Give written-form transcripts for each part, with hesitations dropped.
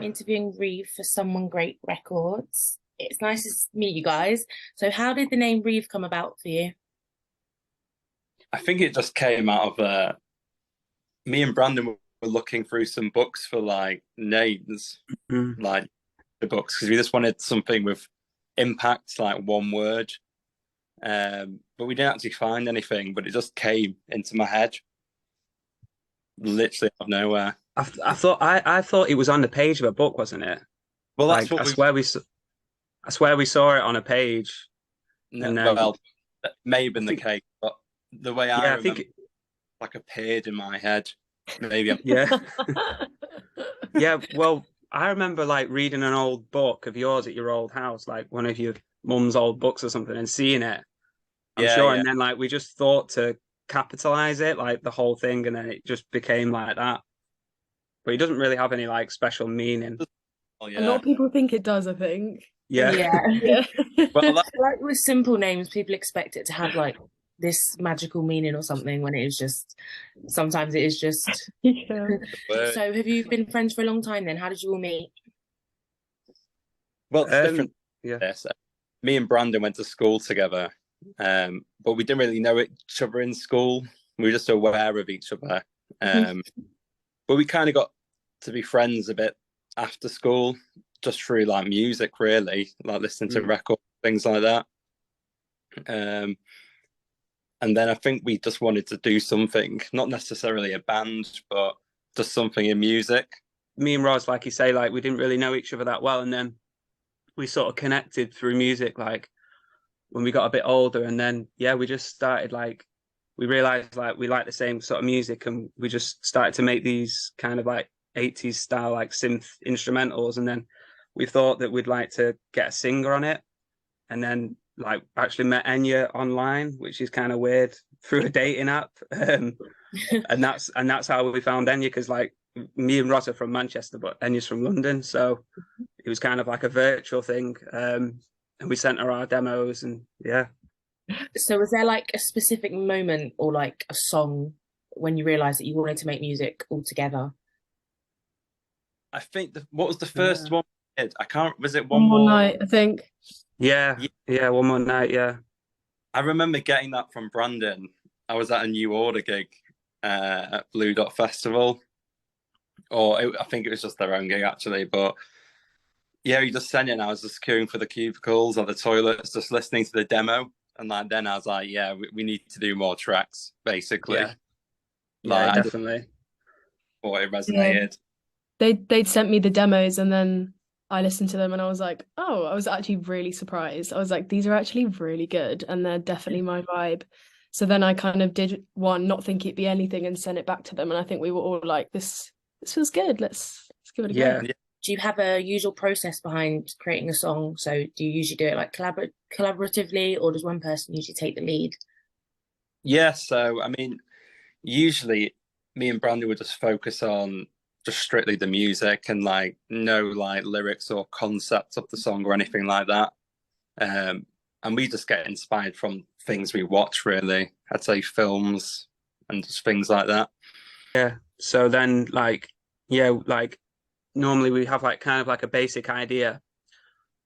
I'm interviewing REAVE for Someone Great Records. It's nice to meet you guys. So how did the name REAVE come about for you? I think it just came out of me and Brandon were looking through some books for like names, Mm. like the books, because we just wanted something with impact, like one word. But we didn't actually find anything, but it just came into my head, literally out of nowhere. I thought it was on the page of a book, wasn't it? Well, that's Like what we, I swear we saw it on a page, no, and then well, that may have I been the think case, but the way I yeah, I remember, think like appeared in my head. Maybe I'm yeah, yeah. Well, I remember like reading an old book of yours at your old house, like one of your mum's old books or something, and seeing it. I'm yeah, sure, yeah. and then like we just thought to capitalize it, like the whole thing, and then it just became like that. But it doesn't really have any like special meaning. Oh, A lot yeah. of people think it does, I think. Yeah, Yeah. Yeah. Well, that, Like with simple names, people expect it to have like this magical meaning or something when it is just sometimes it is just. Yeah. So have you been friends for a long time then? How did you all meet? well, it's different. yeah. This. Me and Brandon went to school together, but we didn't really know each other in school. We were just aware of each other. But we kind of got to be friends a bit after school, just through like music, really, like listening to records, things like that. And then I think we just wanted to do something, not necessarily a band, but just something in music. Me and Roz, like you say, like we didn't really know each other that well, and then we sort of connected through music, like when we got a bit older, and then yeah, we just started like we realized like we like the same sort of music, and we just started to make these kind of like 80s style like synth instrumentals, and then we thought that we'd like to get a singer on it, and then like actually met Enya online, which is kind of weird, through a dating app. And that's how we found Enya, because like me and Ross are from Manchester, but Enya's from London, so it was kind of like a virtual thing. And we sent her our demos, and yeah. So was there like a specific moment or like a song when you realized that you wanted to make music all together? I think what was the first one we did? I can't. Was it One one more more? night, I think. Yeah, yeah, one more night, yeah. I remember getting that from Brandon. I was at a New Order gig at Blue Dot Festival, I think it was just their own gig actually. But yeah, he just sent it, and I was just queuing for the cubicles or the toilets, just listening to the demo. And like then I was like, yeah, we need to do more tracks, basically. Yeah, yeah, Like I just definitely. thought it Yeah. resonated. They'd sent me the demos and then I listened to them and I was like, oh, I was actually really surprised. I was like, these are actually really good and they're definitely my vibe. So then I kind of did one, not think it'd be anything, and sent it back to them. And I think we were all like, this feels good. Let's give it a go. Yeah. Do you have a usual process behind creating a song? So do you usually do it like collaboratively, or does one person usually take the lead? Yeah, so I mean, usually me and Brandon would just focus on just strictly the music and like no like lyrics or concept of the song or anything like that. And we just get inspired from things we watch, really. I'd say films and just things like that. Yeah. So then like yeah, like normally we have like kind of like a basic idea.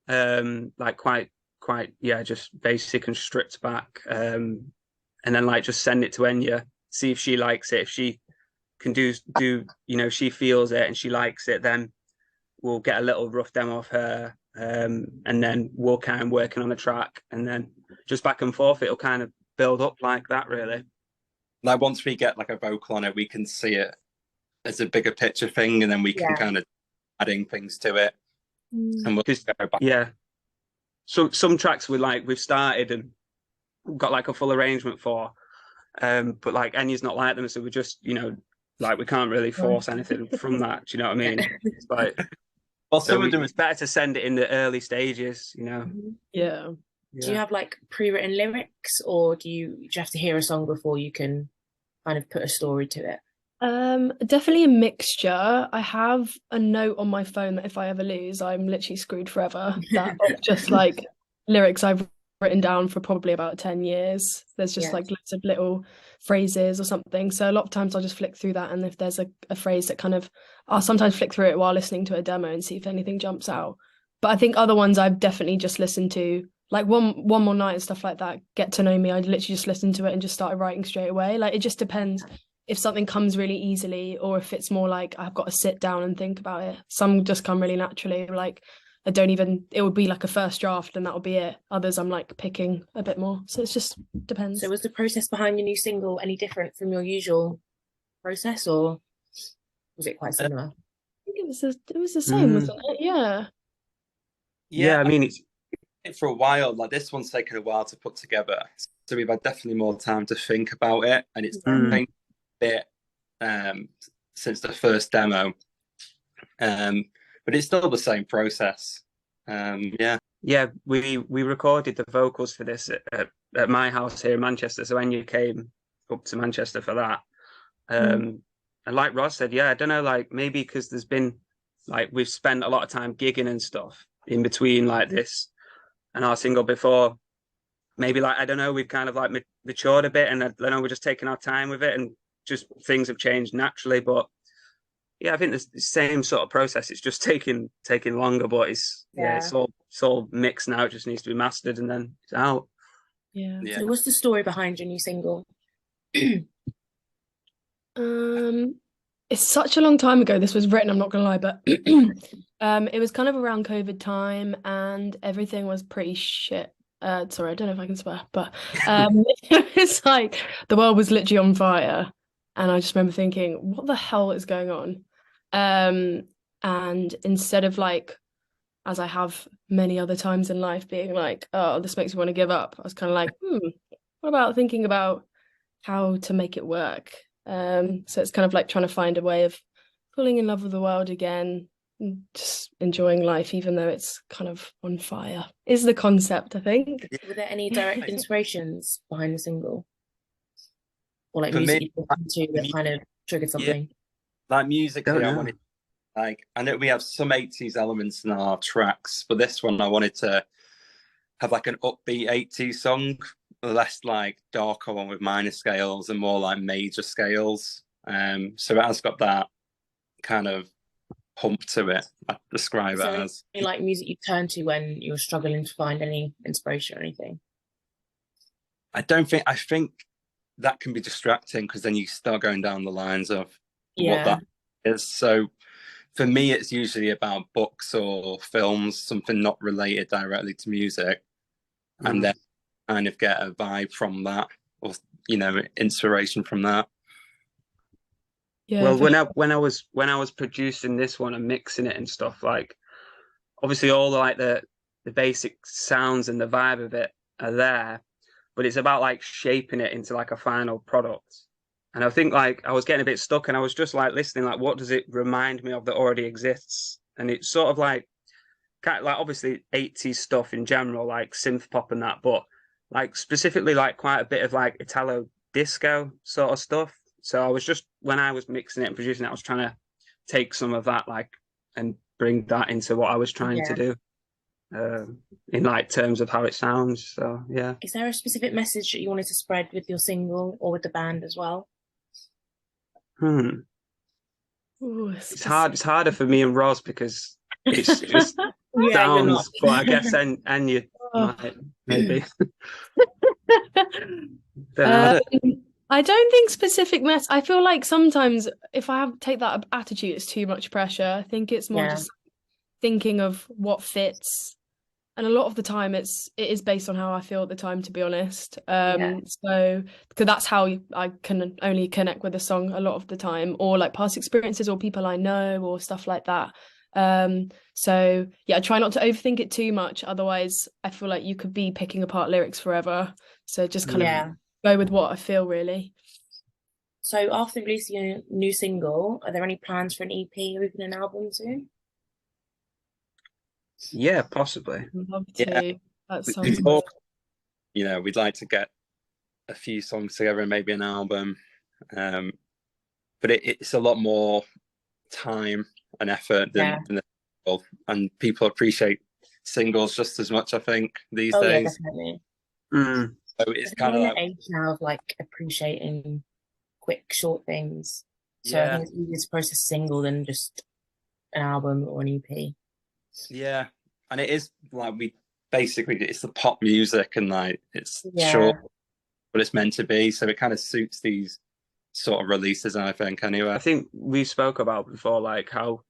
Like quite yeah, just basic and stripped back. And then like just send it to Enya, see if she likes it. If she can do she feels it and she likes it, then we'll get a little rough demo of her. And then we'll kind of working on the track, and then just back and forth, it'll kind of build up like that, really. Like once we get like a vocal on it, we can see it as a bigger picture thing, and then we can kind of adding things to it, and we'll go back. Yeah. So some tracks we've started and got like a full arrangement for, but like Enya's not like them, so we just like we can't really force anything from that. Do you know what I mean? It's like Well, so some of them it's better to send it in the early stages, you know. Yeah. Do you have like pre-written lyrics, or do you have to hear a song before you can kind of put a story to it? Definitely a mixture. I have a note on my phone that if I ever lose, I'm literally screwed forever. That of just like lyrics I've written down for probably about 10 years. There's just Yeah. like lots of little phrases or something. So a lot of times I'll just flick through that, and if there's a phrase that kind of, I'll sometimes flick through it while listening to a demo and see if anything jumps out. But I think other ones I've definitely just listened to, like one more night and stuff like that, Get to Know Me, I literally just listened to it and just started writing straight away. Like it just depends if something comes really easily or if it's more like I've got to sit down and think about it. Some just come really naturally, like I don't even, it would be like a first draft and that'll be it. Others I'm like picking a bit more. So it just depends. So was the process behind your new single any different from your usual process, or was it quite similar? I think it was the same, wasn't it? Yeah. Yeah, I mean, it's for a while, like this one's taken a while to put together, so we've had definitely more time to think about it, and it's changed a bit since the first demo, but it's still the same process. Yeah, we recorded the vocals for this at my house here in Manchester. So when you came up to Manchester for that, and like Ross said, yeah, I don't know, like maybe because there's been like we've spent a lot of time gigging and stuff in between like this and our single before. Maybe like I don't know, we've kind of like matured a bit, and I don't know, we're just taking our time with it, and just things have changed naturally. But yeah, I think it's the same sort of process. It's just taking longer, but it's all mixed now. It just needs to be mastered, and then it's out. Yeah. So what's the story behind your new single? It's such a long time ago this was written, I'm not gonna lie, but it was kind of around COVID time and everything was pretty shit. Sorry, I don't know if I can swear, but it's like the world was literally on fire, and I just remember thinking, what the hell is going on? And instead of like, as I have many other times in life, being like, oh, this makes me want to give up, I was kind of like, what about thinking about how to make it work? So it's kind of like trying to find a way of falling in love with the world again, just enjoying life even though it's kind of on fire is the concept, I think. Were there any direct inspirations behind the single, or like For music me, you listened to that kind of triggered something? Like musically, Don't I know. wanted, like, I know we have some 80s elements in our tracks, but this one I wanted to have like an upbeat 80s song, less like darker one with minor scales and more like major scales. So it has got that kind of hump to it. I describe Is it there as. any like music you turn to when you're struggling to find any inspiration or anything? I think that can be distracting because then you start going down the lines of what that is. So for me, it's usually about books or films, something not related directly to music, and then kind of get a vibe from that, or inspiration from that. Yeah. Well, when I was producing this one and mixing it and stuff, like obviously all like the basic sounds and the vibe of it are there, but it's about like shaping it into like a final product. And I think like I was getting a bit stuck, and I was just like listening, like what does it remind me of that already exists? And it's sort of like kind of like obviously 80s stuff in general, like synth pop and that, but like specifically like quite a bit of like Italo disco sort of stuff. So I was just, when I was mixing it and producing it, I was trying to take some of that like and bring that into what I was trying to do in like terms of how it sounds. So yeah. Is there a specific message that you wanted to spread with your single or with the band as well? Ooh, it's hard. It's harder for me and Roz because it's just sounds. But I guess and you might maybe. I don't think specific I feel like sometimes if I take that attitude, it's too much pressure. I think it's more just thinking of what fits, and a lot of the time it is based on how I feel at the time, to be honest. So because that's how I can only connect with a song a lot of the time, or like past experiences or people I know or stuff like that. So yeah, I try not to overthink it too much, otherwise I feel like you could be picking apart lyrics forever. So just kind of go with what I feel, really. So after releasing a new single, are there any plans for an EP or even an album soon? Yeah, possibly. I'd love to. Yeah. That sounds good. We'd like to get a few songs together and maybe an album. But it's a lot more time and effort than the single, and people appreciate singles just as much, I think, these Oh yeah, days. definitely. Mm. So it's I think kind we're of in like, the age now of like appreciating quick, short things. So I yeah, think it's easier to process a single than just an album or an EP. yeah. And it is like it's the pop music and like it's Yeah. short, but it's meant to be. So it kind of suits these sort of releases, I think, anyway. I think we spoke about before, like how,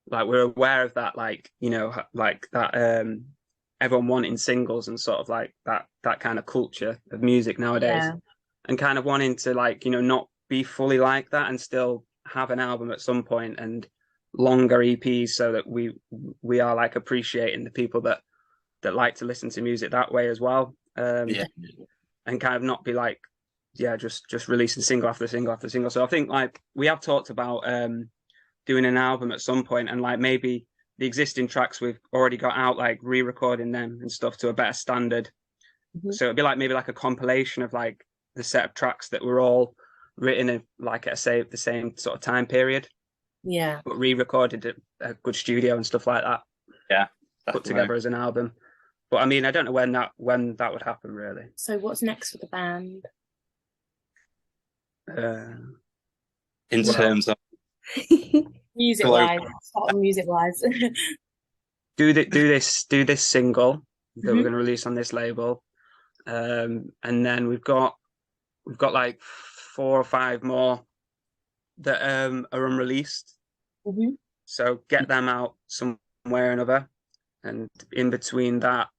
like we're aware of that, like, you know, like that everyone wanting singles and sort of like that kind of culture of music nowadays, Yeah. and kind of wanting to, like, you know, not be fully like that and still have an album at some point and longer EPs, so that we are like appreciating the people that like to listen to music that way as well. Yeah. And kind of not be like, yeah, just releasing single after single after single. So I think like we have talked about doing an album at some point, and like maybe the existing tracks we've already got out, like re-recording them and stuff to a better standard. So it'd be like maybe like a compilation of like the set of tracks that were all written in like at the same sort of time period, Yeah. but re-recorded at a good studio and stuff like that. Yeah. Put Definitely. together as an album. But I mean, I don't know when that would happen really. So what's next for the band? In Well, terms of Music wise, music wise. do this single that we're Mhm. going to release on this label, and then we've got like 4 or 5 more that are unreleased. Mhm. So get them out somewhere or another, and in between that,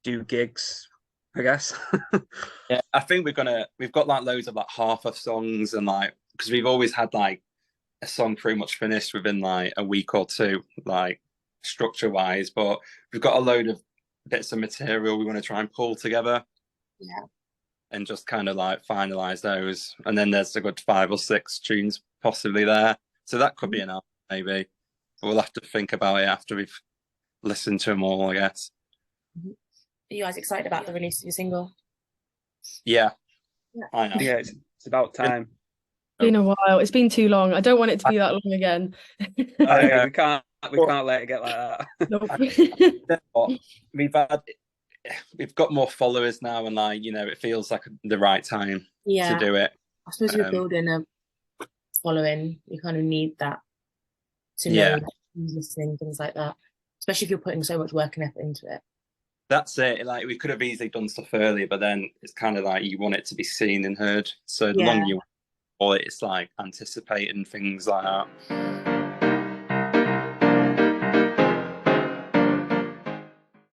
do gigs, I guess. Yeah, I think we've got like loads of like half of songs, and like because we've always had like a song pretty much finished within like a week or two, like structure wise, but we've got a load of bits of material we want to try and pull together. Yeah. And just kind of like finalize those, and then there's a good 5 or 6 tunes possibly there, so that could be enough maybe, but we'll have to think about it after we've listened to them all, I guess. Are you guys excited about the release of your single? Yeah, Yeah. I know. Yeah, it's about time. It's been a while. It's been too long. I don't want it to be that long again. I we can't let it get like that. Nope. we've got more followers now, and like, you know, it feels like the right time Yeah. to do it. I suppose you're building a following. You kind of need that to Yeah. know who's listening, things like that. Especially if you're putting so much work and effort into it. That's it. Like we could have easily done stuff earlier, but then it's kind of like you want it to be seen and heard. So the Yeah. longer you want it, it's like anticipating things like that.